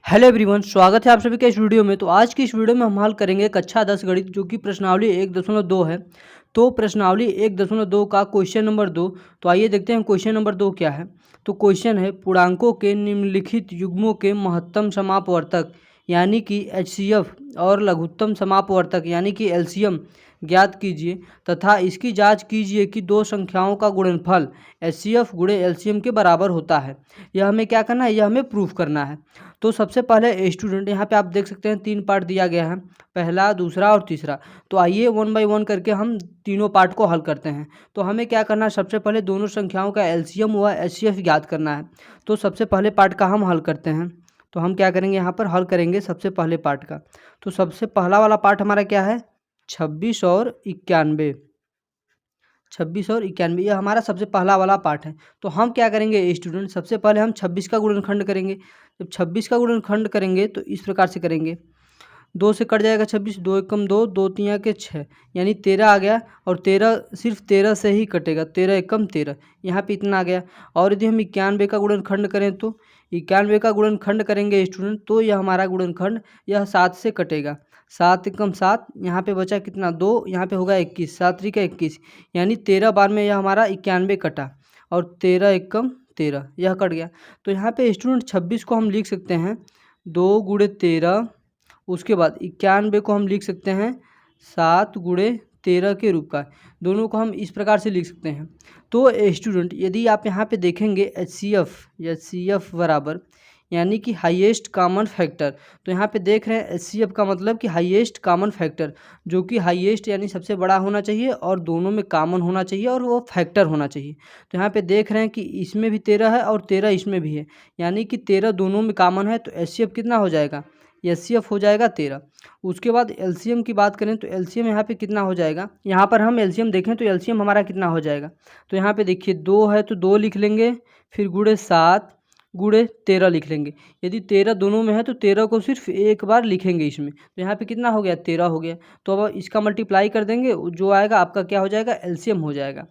Hello everyone, स्वागत है आप सभी का इस वीडियो में। तो आज की इस वीडियो में हम हल करेंगे कक्षा 10 गणित, जो कि प्रश्नावली 1.2 है। तो प्रश्नावली 1.2 का क्वेश्चन नंबर 2। तो आइए देखते हैं क्वेश्चन नंबर 2 क्या है। तो क्वेश्चन है, पूर्णांकों के निम्नलिखित युग्मों के महत्तम समापवर्तक यानी कि एचसीएफ और लघुत्तम समापवर्तक यानी कि एलसीएम ज्ञात कीजिए तथा इसकी जांच कीजिए कि दो संख्याओं का गुणनफल एचसीएफ गुणे एलसीएम के बराबर होता है। यह हमें क्या करना है, यह हमें प्रूफ करना है। तो सबसे पहले स्टूडेंट, यहाँ पे आप देख सकते हैं 3 पार्ट दिया गया है, पहला, दूसरा और तीसरा। तो आइए 1 बाय 1 करके हम तीनों पार्ट को हल करते हैं। तो हमें क्या करना है, सबसे पहले दोनों संख्याओं का एलसीएम व एचसीएफ ज्ञात करना है। तो सबसे पहले पार्ट का हम हल करते हैं। तो हम क्या करेंगे, यहाँ पर हल करेंगे सबसे पहले पार्ट का। तो सबसे पहला वाला पार्ट हमारा क्या है, 26 और 91। 26 और 91 यह हमारा सबसे पहला वाला पार्ट है। तो हम क्या करेंगे स्टूडेंट, सबसे पहले हम 26 का गुणनखंड करेंगे। जब 26 का गुणनखंड करेंगे तो इस प्रकार से करेंगे, 2 से कट जाएगा 26, 2 एकम 2, 2 तियाँ के 6, यानी 13 आ गया। और 13 सिर्फ 13 से ही कटेगा, 13 एकम 13, यहाँ पे इतना आ गया। और यदि हम 91 का गुणनखंड करें तो 91 का गुणनखंड करेंगे स्टूडेंट, तो यह हमारा गुणनखंड यह 7 से कटेगा, 7 एकम 7, यहाँ पे बचा कितना 2, यहाँ पे होगा 21, 7 3 का 21, यानी 13 बार में यह हमारा 91 कटा और 13 एकम 13 यह कट गया। तो यहाँ पे स्टूडेंट 26 को हम लिख सकते हैं 2 गुणे 13, उसके बाद 91 को हम लिख सकते हैं 7 गुणे 13 के रूप का। दोनों को हम इस प्रकार से लिख सकते हैं। तो स्टूडेंट, यदि आप यहाँ पे देखेंगे एचसीएफ बराबर यानी कि हाईएस्ट कॉमन फैक्टर, तो यहाँ पे देख रहे हैं एचसीएफ का मतलब कि हाईएस्ट कॉमन फैक्टर, जो कि हाईएस्ट यानी सबसे बड़ा होना चाहिए और दोनों में कॉमन होना चाहिए और वो फैक्टर होना चाहिए। तो यहाँ पे देख रहे हैं कि इसमें भी 13 है और 13 इसमें भी है, यानी कि 13 दोनों में कॉमन है। तो एचसीएफ कितना हो जाएगा, एचसीएफ हो जाएगा 13। उसके बाद एलसीएम की बात करें तो एलसीएम यहाँ पे कितना हो जाएगा, यहाँ पर हम एलसीएम देखें तो एलसीएम हमारा कितना हो जाएगा। तो यहाँ पे देखिए 2 है तो 2 लिख लेंगे, फिर गुणे 7 गुणे 13 लिख लेंगे। यदि 13 दोनों में है तो 13 को सिर्फ एक बार लिखेंगे इसमें, तो यहाँ पे कितना हो गया, 13 हो गया। तो अब इसका मल्टीप्लाई कर देंगे, जो आएगा आपका क्या हो जाएगा, एलसीएम हो जाएगा।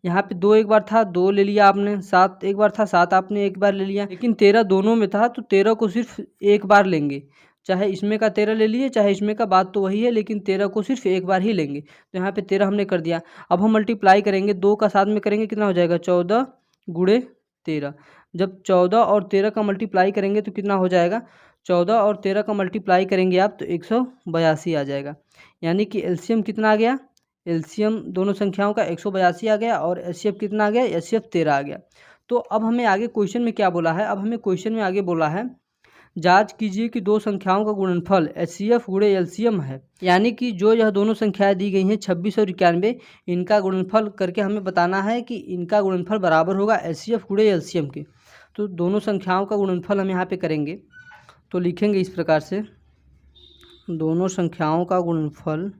यहाँ पे 2 एक बार था, 2 ले लिया आपने, 7 एक बार था, 7 आपने एक बार ले लिया, लेकिन 13 दोनों में था तो 13 को सिर्फ एक बार लेंगे। चाहे इसमें का 13 ले लिए चाहे इसमें का, बात तो वही है, लेकिन 13 को सिर्फ एक बार ही लेंगे। तो यहाँ पे 13 हमने कर दिया। अब हम मल्टीप्लाई करेंगे, 2 का 7 में करेंगे, कितना हो जाएगा, 14 गुणे 13। जब 14 और 13 का मल्टीप्लाई करेंगे तो कितना हो जाएगा, 14 और 13 का मल्टीप्लाई करेंगे आप तो 182 आ जाएगा। यानी कि एलसीएम कितना आ गया, एलसीएम दोनों संख्याओं का 182 आ गया और एचसीएफ कितना आ गया, एचसीएफ 13 आ गया। तो अब हमें आगे क्वेश्चन में क्या बोला है, अब हमें क्वेश्चन में आगे बोला है, जांच कीजिए कि दो संख्याओं का गुणनफल एचसीएफ गुणे एलसीएम है। यानी कि जो यह दोनों संख्याएं दी गई हैं 26 और 91, इनका गुणनफल करके हमें बताना है कि इनका गुणनफल बराबर होगा एचसीएफ गुणे एलसीएम के। तो दोनों संख्याओं का गुणनफल हम यहाँ पे करेंगे, तो लिखेंगे इस प्रकार से, दोनों संख्याओं का गुणनफल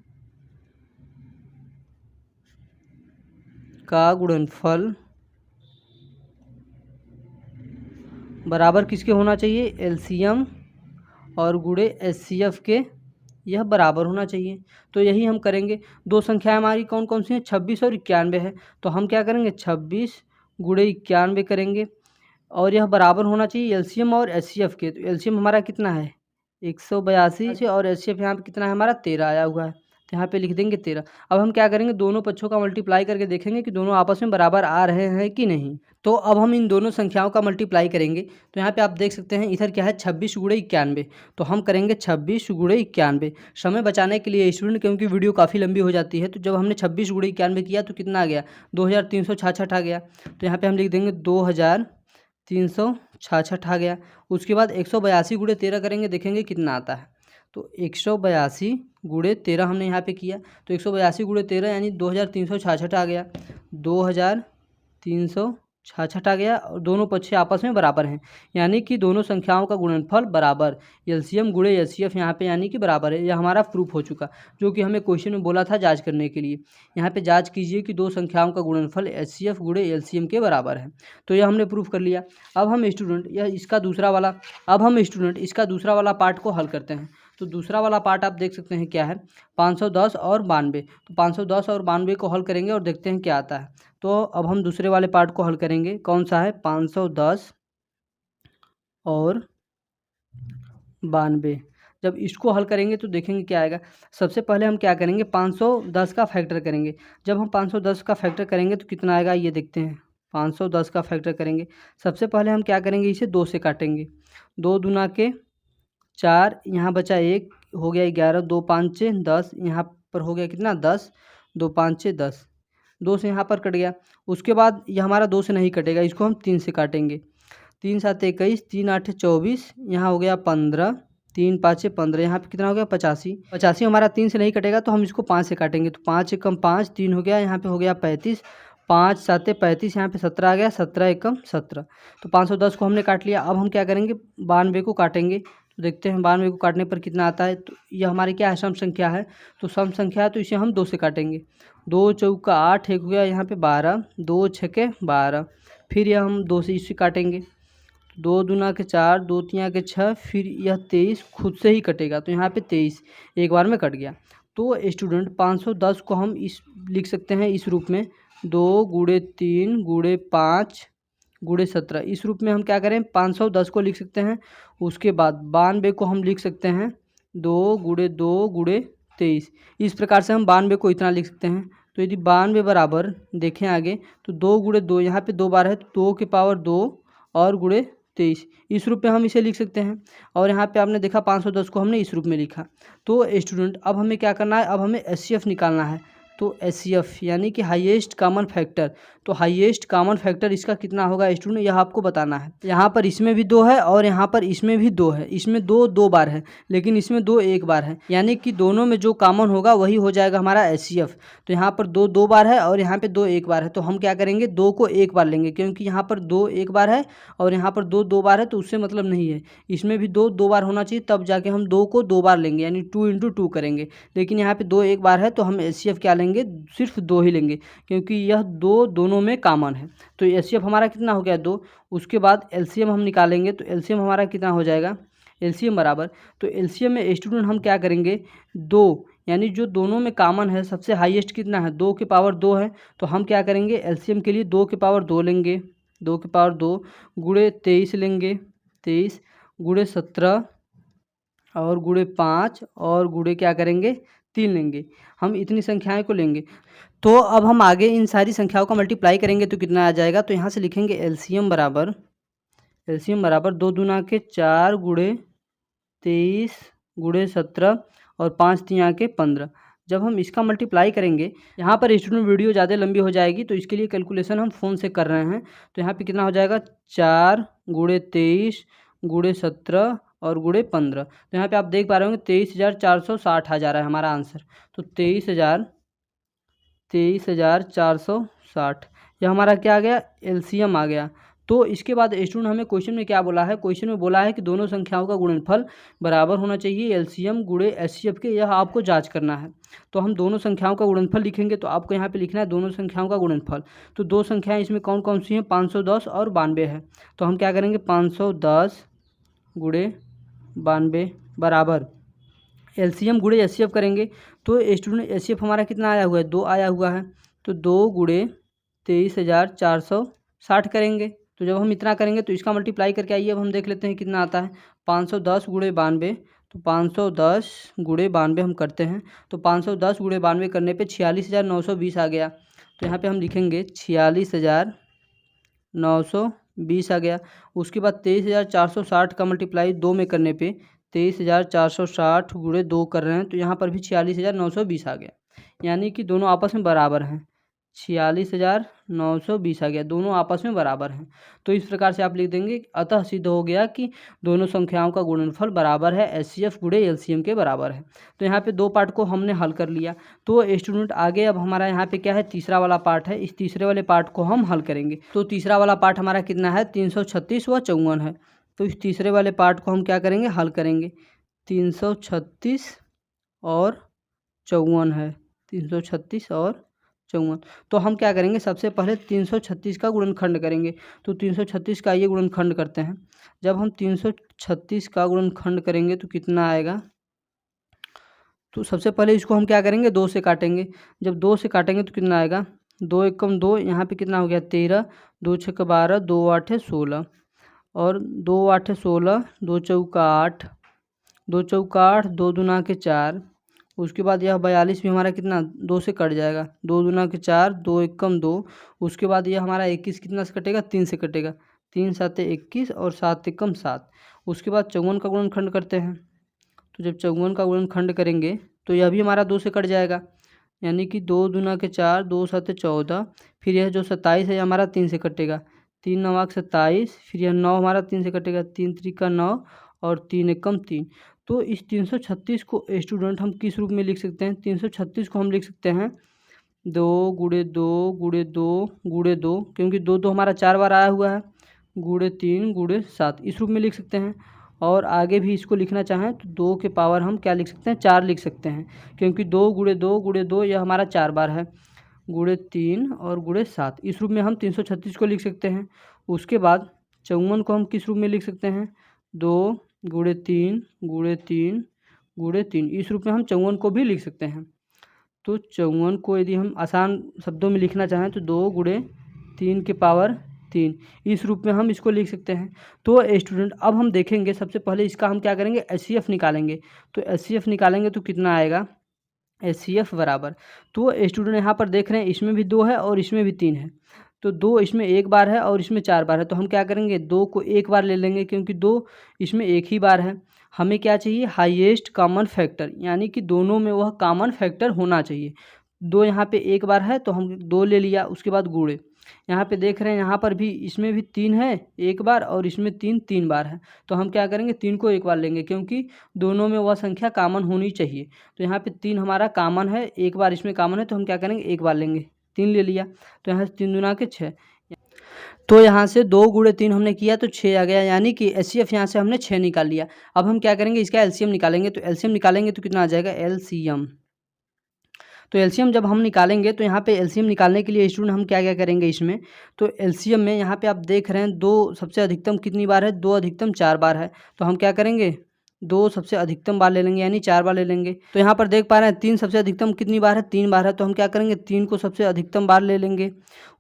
बराबर किसके होना चाहिए, एलसीएम और गुणे एचसीएफ के, यह बराबर होना चाहिए। तो यही हम करेंगे। दो संख्याएं हमारी कौन कौन सी हैं, 26 और 91 है। तो हम क्या करेंगे, 26 गुणे 91 करेंगे और यह बराबर होना चाहिए एलसीएम और एचसीएफ के। तो एलसीएम हमारा कितना है, 182 और एचसीएफ यहाँ पे कितना है हमारा, 13 आया हुआ है। तो यहाँ पे लिख देंगे 13। अब हम क्या करेंगे, दोनों पक्षों का मल्टीप्लाई करके देखेंगे कि दोनों आपस में बराबर आ रहे हैं कि नहीं। तो अब हम इन दोनों संख्याओं का मल्टीप्लाई करेंगे। तो यहाँ पे आप देख सकते हैं इधर क्या है, 26 गुणे 91। तो हम करेंगे 26 गुणे 91। समय बचाने के लिए स्टूडेंट, क्योंकि वीडियो काफ़ी लंबी हो जाती है, तो जब हमने 26 गुणे 91 किया तो कितना आ गया, 2366 आ गया। तो यहाँ पर हम लिख देंगे 2366 आ गया। उसके बाद 182 गुणे 13 करेंगे, देखेंगे कितना आता है। तो 182 गुणे 13 हमने यहाँ पे किया, तो 182 गुणे 13 यानी 2366 आ गया, 2366 आ गया। और दोनों पक्ष आपस में बराबर हैं, यानी कि दोनों संख्याओं का गुणनफल बराबर, एलसीएम गुणे एचसीएफ यहाँ पे यानी कि बराबर है। यह हमारा प्रूफ हो चुका, जो कि हमें क्वेश्चन में बोला था जांच करने के लिए। यहाँ पे जांच कीजिए कि दो संख्याओं का गुणनफल एचसीएफ गुणे एलसीएम के बराबर है। तो यह हमने प्रूफ कर लिया। अब हम स्टूडेंट इसका दूसरा वाला पार्ट को हल करते हैं। तो दूसरा वाला पार्ट आप देख सकते हैं क्या है, 510 और 92। तो 510 और 92 को हल करेंगे और देखते हैं क्या आता है। तो अब हम दूसरे वाले पार्ट को हल करेंगे, कौन सा है, 510 और 92। जब इसको हल करेंगे तो देखेंगे क्या आएगा। सबसे पहले हम क्या करेंगे, 510 का फैक्टर करेंगे। जब हम 510 का फैक्टर करेंगे तो कितना आएगा ये देखते हैं। 510 का फैक्टर करेंगे, सबसे पहले हम क्या करेंगे, इसे 2 से काटेंगे। 2 दूना के 4, यहाँ बचा 1, हो गया 11, 2 5 6 10, यहाँ पर हो गया कितना 10, 2 5 6 10, 2 से यहाँ पर कट गया। उसके बाद ये हमारा 2 से नहीं कटेगा, इसको हम 3 से काटेंगे। 3 7 21, 3 8 24, यहाँ हो गया 15, 3 5 15, यहाँ पे कितना हो गया 85। 85 हमारा 3 से नहीं कटेगा तो हम इसको 5 से काटेंगे। तो 5 एकम 5, 3 हो गया, यहाँ पे हो गया 35, 5 7 35, यहाँ पे 17 आ गया, 17 एकम 17। तो 510 को हमने काट लिया। अब हम क्या करेंगे, 92 को काटेंगे। तो देखते हैं 92 को काटने पर कितना आता है। तो ये हमारी क्या है, सम संख्या है। तो सम संख्या है तो इसे हम 2 से काटेंगे। 2 चौका 8, एक हो गया यहाँ पे 12, 2 छके 12, फिर यह हम 2 से इसे काटेंगे। 2 दूना के 4, 2 तिया के 6, फिर यह 23 खुद से ही कटेगा। तो यहाँ पे 23 एक बार में कट गया। तो स्टूडेंट 510 को हम इस लिख सकते हैं इस रूप में, 2 गुणे 3 गुणे 5 गुणे 17। इस रूप में हम क्या करें, 510 को लिख सकते हैं। उसके बाद 92 को हम लिख सकते हैं 2 गुणे 2 गुणे 23। इस प्रकार से हम 92 को इतना लिख सकते हैं। तो यदि 92 बराबर देखें आगे, तो 2 गुणे 2, यहाँ पे 2 बार है तो 2 के पावर 2 और गुणे 23, इस रूप में हम इसे लिख सकते हैं। और यहाँ पे आपने देखा 510 को हमने इस रूप में लिखा। तो स्टूडेंट अब हमें क्या करना है, अब हमें एचसीएफ निकालना है। तो एचसीएफ यानी कि हाईएस्ट कॉमन फैक्टर। तो हाईएस्ट कॉमन फैक्टर इसका कितना होगा स्टूडेंट, यह आपको बताना है। यहाँ पर इसमें भी 2 है और यहाँ पर इसमें भी 2 है। इसमें 2 बार है, लेकिन इसमें 2 एक बार है, यानी कि दोनों में जो कॉमन होगा वही हो जाएगा हमारा एचसीएफ। तो यहाँ पर 2 बार है और यहाँ पे 2 एक बार है। तो हम क्या करेंगे, 2 को एक बार लेंगे, क्योंकि यहाँ पर 2 एक बार है और यहाँ पर 2 बार है, तो उससे मतलब नहीं है। इसमें भी 2 बार होना चाहिए, तब जाके हम 2 को 2 बार लेंगे, यानी 2 × 2 करेंगे। लेकिन यहाँ पे 2 एक बार है, तो हम एचसीएफ क्या लेंगे, सिर्फ 2 ही लेंगे, क्योंकि यह 2 दोनों में कॉमन है। तो एचसीएफ हमारा कितना हो गया 2। उसके बाद एलसीएम हम निकालेंगे। तो एलसीएम हमारा कितना हो जाएगा, एलसीएम बराबर, तो एलसीएम में स्टूडेंट हम क्या करेंगे, 2, यानी जो दोनों में कॉमन है, सबसे हाईएस्ट कितना है, 2 के पावर 2 है। तो हम क्या करेंगे, एलसीएम के लिए 2 के पावर 2 लेंगे, 2 के पावर 2 गुणे 23 लेंगे, 23 गुणे 17 और गुणे 5 और गुणे क्या करेंगे 3 लेंगे। हम इतनी संख्याएं को लेंगे। तो अब हम आगे इन सारी संख्याओं का मल्टीप्लाई करेंगे तो कितना आ जाएगा। तो यहाँ से लिखेंगे एलसीएम बराबर 2 दूना के 4 गुणे 23 गुणे 17 और 5 तिया के 15। जब हम इसका मल्टीप्लाई करेंगे, यहाँ पर स्टूडेंट वीडियो ज़्यादा लंबी हो जाएगी, तो इसके लिए कैलकुलेशन हम फ़ोन से कर रहे हैं। तो यहाँ पे कितना हो जाएगा, 4 गुणे 23 गुणे 17 और गुणे 15। तो यहाँ पे आप देख पा रहे होंगे 23,460 आ जा रहा है हमारा आंसर। तो 23,460 यह हमारा क्या आ गया, एलसीएम आ गया। तो इसके बाद स्टूडेंट हमें क्वेश्चन में क्या बोला है, क्वेश्चन में बोला है कि दोनों संख्याओं का गुणनफल बराबर होना चाहिए एलसीएम गुणे एचसीएफ के, यह आपको जांच करना है। तो हम दोनों संख्याओं का गुणनफल लिखेंगे। तो आपको यहाँ पे लिखना है दोनों संख्याओं का गुणनफल। तो 2 संख्याएं इसमें कौन कौन सी हैं, 510 और 92 है। तो हम क्या करेंगे, 510 गुणे 92 बराबर एलसीएम गुणे एचसीएफ करेंगे। तो स्टूडेंट एचसीएफ हमारा कितना आया हुआ है, 2 आया हुआ है। तो 2 गुणे 23,460 करेंगे। तो जब हम इतना करेंगे तो इसका मल्टीप्लाई करके आइए अब हम देख लेते हैं कितना आता है। 510 गुणे 92, तो 510 गुणे 92 हम करते हैं। तो 510 गुणे 92 करने पे 46,920 आ गया। तो यहाँ पे हम लिखेंगे 46,920 आ गया। उसके बाद 23,460 का मल्टीप्लाई 2 में करने पे 23,460 गुणे 2 कर रहे हैं, तो यहाँ पर भी 46,920 आ गया, यानी कि दोनों आपस में बराबर हैं। 46,920 आ गया, दोनों आपस में बराबर हैं। तो इस प्रकार से आप लिख देंगे, अतः सिद्ध हो गया कि दोनों संख्याओं का गुणनफल बराबर है, एचसीएफ गुणे एलसीएम के बराबर है। तो यहाँ पे 2 पार्ट को हमने हल कर लिया। तो स्टूडेंट आगे अब हमारा यहाँ पे क्या है, तीसरा वाला पार्ट है। इस तीसरे वाले पार्ट को हम हल करेंगे। तो तीसरा वाला पार्ट हमारा कितना है, 336 व 54 है। तो इस तीसरे वाले पार्ट को हम क्या करेंगे, हल करेंगे। 336 और 54 है, 336 और 54। तो हम क्या करेंगे, सबसे पहले 336 का गुणनखंड करेंगे। तो 336 का ये गुणनखंड करते हैं। जब हम 336 का गुणनखंड करेंगे तो कितना आएगा, तो सबसे पहले इसको हम क्या करेंगे, 2 से काटेंगे। जब 2 से काटेंगे तो कितना आएगा, 2 एकम 2, यहाँ पे कितना हो गया 13, 2 छक्का 12, 2 8 16 और 2 8 16, 2 चौका 8, 2 चौका 8, 2 दूना के 4। उसके बाद यह 42 भी हमारा कितना 2 से कट जाएगा, 2 दूना के 4, 2 एकम 2। उसके बाद यह हमारा 21 कितना से कटेगा 3 से कटेगा, 3 साते 21 और 7 एकम 7। उसके बाद 54 का गुणनखंड करते हैं, तो जब 54 का गुणनखंड करेंगे तो यह भी हमारा 2 से कट जाएगा, यानी कि 2 दूना के 4, 2 साते 14। फिर यह जो 27 है हमारा 3 से कटेगा, 3 नवा 27। फिर यह 9 हमारा 3 से कटेगा, 3 त्रिका 9 और 3 एकम 3। तो इस 336 को स्टूडेंट हम किस रूप में लिख सकते हैं? 336 को हम लिख सकते हैं 2 गुणे 2 गुणे 2 गुणे 2, क्योंकि 2 तो हमारा 4 बार आया हुआ है, गुणे 3 गुणे 7, इस रूप में लिख सकते हैं। और आगे भी इसको लिखना चाहें तो 2 के पावर हम क्या लिख सकते हैं 4 लिख सकते हैं, क्योंकि 2 गुणे 2 गुणे 2 यह हमारा 4 बार है, गुणे 3 और गुणे 7, इस रूप में हम 336 को लिख सकते हैं। उसके बाद 54 को हम किस रूप में लिख सकते हैं? 2 गुणे 3 गुणे 3 गुणे 3, इस रूप में हम 54 को भी लिख सकते हैं। तो 54 को यदि हम आसान शब्दों में लिखना चाहें तो 2 गुणे 3 के पावर 3, इस रूप में हम इसको लिख सकते हैं। तो स्टूडेंट अब हम देखेंगे, सबसे पहले इसका हम क्या करेंगे HCF निकालेंगे। तो HCF निकालेंगे तो कितना आएगा HCF बराबर, तो स्टूडेंट यहाँ पर देख रहे हैं इसमें भी 2 है और इसमें भी 3 है, तो 2 इसमें 1 बार है और इसमें 4 बार है, तो हम क्या करेंगे 2 को 1 बार ले लेंगे, क्योंकि 2 इसमें 1 ही बार है। हमें क्या चाहिए हाईएस्ट कॉमन फैक्टर, यानी कि दोनों में वह कॉमन फैक्टर होना चाहिए। 2 यहाँ पे 1 बार है तो हम 2 ले लिया, उसके बाद गुणे। यहाँ पे देख रहे हैं यहाँ पर भी इसमें भी 3 है 1 बार और इसमें 3 बार है, तो हम क्या करेंगे 3 को 1 बार लेंगे, क्योंकि दोनों में वह संख्या कॉमन होनी चाहिए। तो यहाँ पे 3 हमारा कॉमन है, 1 बार इसमें कॉमन है, तो हम क्या करेंगे 1 बार लेंगे, 3 ले लिया। तो यहाँ से 3 दूना के 6, तो यहाँ से 2 गुणे 3 हमने किया तो 6 आ गया, यानी कि HCF यहाँ से हमने 6 निकाल लिया। अब हम क्या करेंगे इसका LCM निकालेंगे, तो LCM निकालेंगे तो कितना आ जाएगा LCM। तो LCM जब हम निकालेंगे तो यहाँ पे LCM निकालने के लिए स्टूडेंट हम क्या क्या करेंगे इसमें, तो LCM में यहाँ पे आप देख रहे हैं 2 सबसे अधिकतम कितनी बार है, 2 अधिकतम 4 बार है, तो हम क्या करेंगे 2 सबसे अधिकतम बार ले लेंगे, यानी 4 बार ले लेंगे। तो यहाँ पर देख पा रहे हैं 3 सबसे अधिकतम कितनी बार है 3 बार है, तो हम क्या करेंगे 3 को सबसे अधिकतम बार ले लेंगे।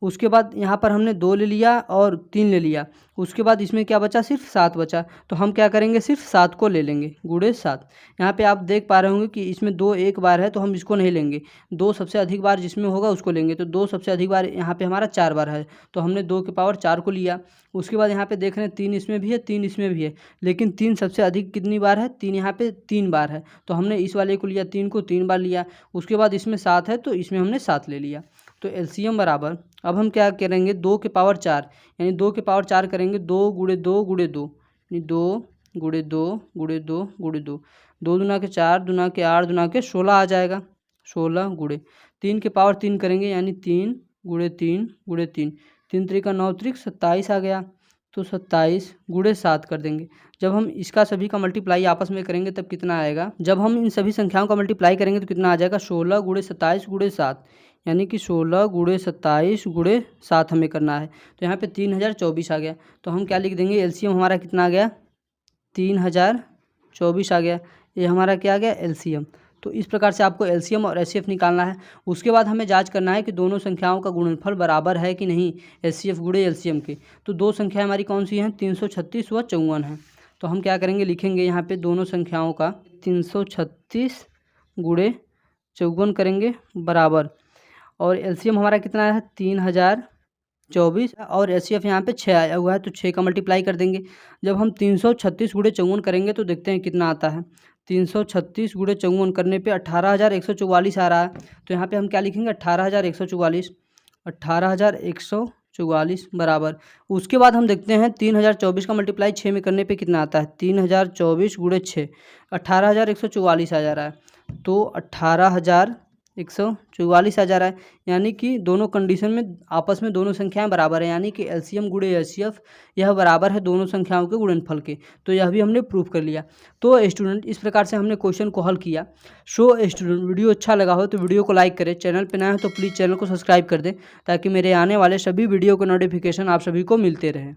उसके बाद यहाँ पर हमने 2 ले लिया और 3 ले लिया, उसके बाद इसमें क्या बचा सिर्फ 7 बचा, तो हम क्या करेंगे सिर्फ 7 को ले लेंगे, गुणे 7। यहाँ पे आप देख पा रहे होंगे कि इसमें 2 1 बार है तो हम इसको नहीं लेंगे, 2 सबसे अधिक बार जिसमें होगा उसको लेंगे। तो 2 सबसे अधिक बार यहाँ पे हमारा 4 बार है, तो हमने 2 के पावर 4 को लिया। उसके बाद यहाँ पे देख रहे हैं 3 इसमें भी है 3 इसमें भी है, लेकिन 3 सबसे अधिक कितनी बार है 3 यहाँ पे 3 बार है, तो हमने इस वाले को लिया 3 को 3 बार लिया। उसके बाद इसमें 7 है तो इसमें हमने 7 ले लिया। तो LCM बराबर अब हम क्या करेंगे 2 के पावर 4, यानी 2 के पावर 4 करेंगे 2 गुणे 2 गुणे 2, यानी 2 गुणे 2 गुणे 2 गुणे 2, 2 दूना के 4 दूना के 8 दूना के 16 आ जाएगा, 16 गुणे 3 के पावर 3 करेंगे, यानी 3 गुणे 3 गुणे 3, 3 त्रिका 9 त्रिक 27 आ गया, तो 27 गुणे 7 कर देंगे। जब हम इसका सभी का मल्टीप्लाई आपस में करेंगे तब कितना आएगा, जब हम इन सभी संख्याओं का मल्टीप्लाई करेंगे तो कितना आ जाएगा 16 गुणे 27 गुणे 7, यानी कि 16 गुणे 27 गुणे 7 हमें करना है। तो यहाँ पे 3024 आ गया, तो हम क्या लिख देंगे LCM हमारा कितना आ गया 3024 आ गया, ये हमारा क्या आ गया LCM। तो इस प्रकार से आपको LCM और HCF निकालना है। उसके बाद हमें जांच करना है कि दोनों संख्याओं का गुणनफल बराबर है कि नहीं HCF गुणे LCM के। तो दो संख्या हमारी कौन सी हैं 336 व 54 है। तो हम क्या करेंगे लिखेंगे यहाँ पे दोनों संख्याओं का 336 गुणे 54 करेंगे बराबर, और LCM हमारा कितना है 3024 और HCF यहाँ पे 6 आया हुआ है, तो 6 का मल्टीप्लाई कर देंगे। जब हम 336 गुणे 54 करेंगे तो देखते हैं कितना आता है। 336 गुणे 54 करने पे 18,144 आ रहा है, तो यहाँ पे हम क्या लिखेंगे 18,144, 18,144 बराबर। उसके बाद हम देखते हैं 3024 का मल्टीप्लाई 6 में करने पे कितना आता है 3024 गुणे 6, 18,144 आ जा रहा है, तो 18,144 आ जा रहा है, यानी कि दोनों कंडीशन में आपस में दोनों संख्याएं बराबर है, यानी कि LCM गुणे HCF यह बराबर है दोनों संख्याओं के गुणनफल के। तो यह भी हमने प्रूफ कर लिया। तो स्टूडेंट इस प्रकार से हमने क्वेश्चन को हल किया। स्टूडेंट वीडियो अच्छा लगा हो तो वीडियो को लाइक करें, चैनल पर नया हो तो प्लीज़ चैनल को सब्सक्राइब कर दें, ताकि मेरे आने वाले सभी वीडियो के नोटिफिकेशन आप सभी को मिलते रहें।